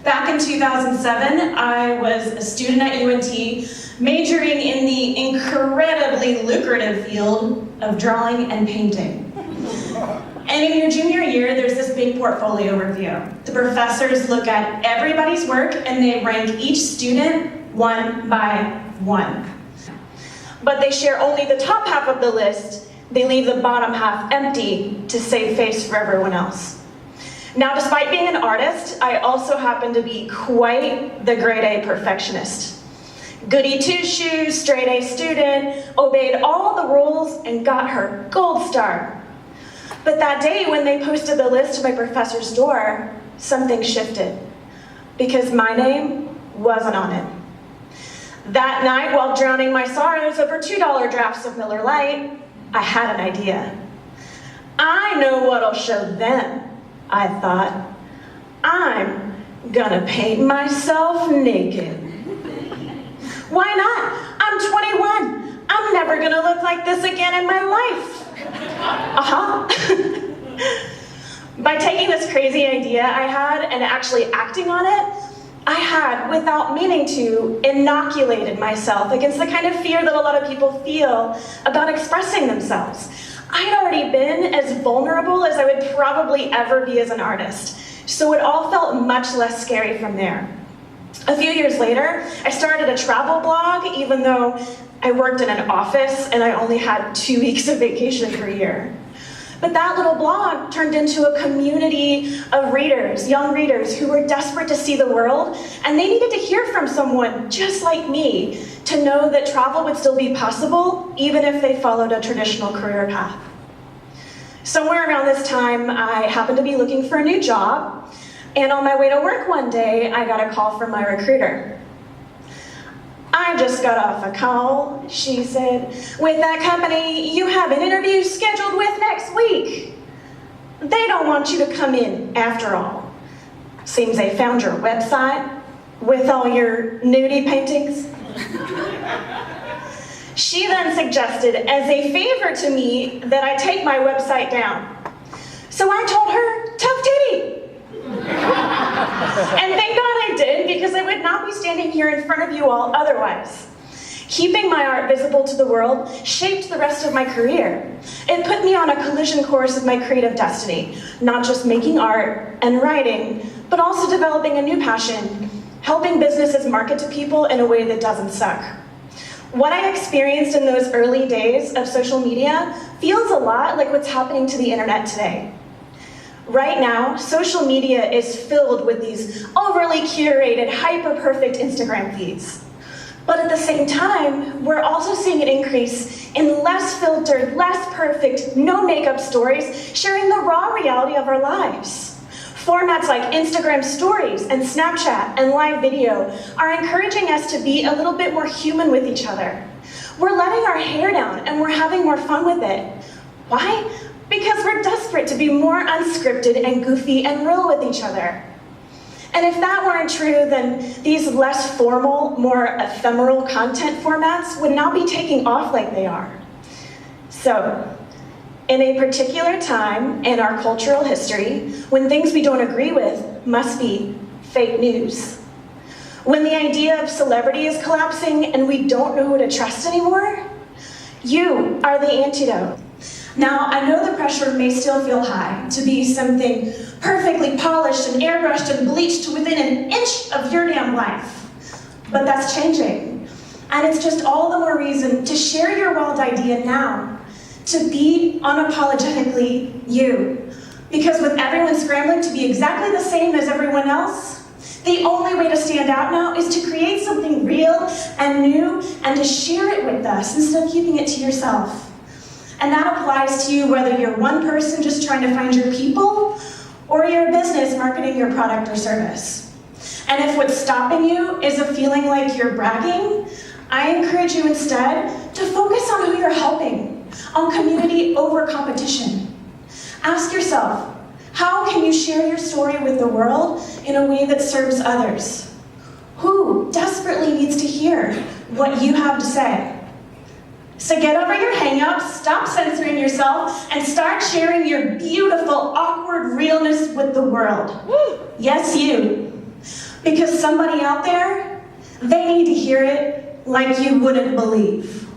Back in 2007, I was a student at UNT, majoring in the incredibly lucrative field of drawing and painting. And in your junior year, there's this big portfolio review. The professors look at everybody's work and they rank each student one by one. But they share only the top half of the list. They leave the bottom half empty to save face for everyone else. Now, despite being an artist, I also happen to be quite the grade A perfectionist. Goody two-shoes, straight A student, obeyed all the rules and got her gold star. But that day when they posted the list to my professor's door, something shifted, because my name wasn't on it. That night, while drowning my sorrows over $2 drafts of Miller Lite, I had an idea. I know what'll show them, I thought. I'm gonna paint myself naked. Why not? I'm 21. I'm never gonna look like this again in my life. By taking this crazy idea I had and actually acting on it, I had, without meaning to, inoculated myself against the kind of fear that a lot of people feel about expressing themselves. I'd already been as vulnerable as I would probably ever be as an artist, so it all felt much less scary from there. A few years later, I started a travel blog, even though I worked in an office and I only had 2 weeks of vacation per year. But that little blog turned into a community of readers, young readers, who were desperate to see the world, and they needed to hear from someone just like me to know that travel would still be possible, even if they followed a traditional career path. Somewhere around this time, I happened to be looking for a new job, and on my way to work one day, I got a call from my recruiter. "I just got off a call," she said, "with that company you have an interview scheduled with next week. They don't want you to come in after all. Seems they found your website with all your nudie paintings." She then suggested as a favor to me that I take my website down. So I told her, "Tough titty." And thank God I did, because I would not be standing here in front of you all otherwise. Keeping my art visible to the world shaped the rest of my career. It put me on a collision course of my creative destiny, not just making art and writing, but also developing a new passion, helping businesses market to people in a way that doesn't suck. What I experienced in those early days of social media feels a lot like what's happening to the internet today. Right now, social media is filled with these overly curated, hyper-perfect Instagram feeds. But at the same time, we're also seeing an increase in less filtered, less perfect, no makeup stories sharing the raw reality of our lives. Formats like Instagram stories and Snapchat and live video are encouraging us to be a little bit more human with each other. We're letting our hair down and we're having more fun with it. Why? Because we're desperate to be more unscripted and goofy and real with each other. And if that weren't true, then these less formal, more ephemeral content formats would not be taking off like they are. So, in a particular time in our cultural history, when things we don't agree with must be fake news, when the idea of celebrity is collapsing and we don't know who to trust anymore, you are the antidote. Now, I know the pressure may still feel high to be something perfectly polished and airbrushed and bleached to within an inch of your damn life. But that's changing. And it's just all the more reason to share your wild idea now, to be unapologetically you. Because with everyone scrambling to be exactly the same as everyone else, the only way to stand out now is to create something real and new and to share it with us instead of keeping it to yourself. And that applies to you whether you're one person just trying to find your people, or you're a business marketing your product or service. And if what's stopping you is a feeling like you're bragging, I encourage you instead to focus on who you're helping, on community over competition. Ask yourself, how can you share your story with the world in a way that serves others? Who desperately needs to hear what you have to say? So get over your hang-ups, stop censoring yourself, and start sharing your beautiful, awkward realness with the world. Yes, you. Because somebody out there, they need to hear it like you wouldn't believe.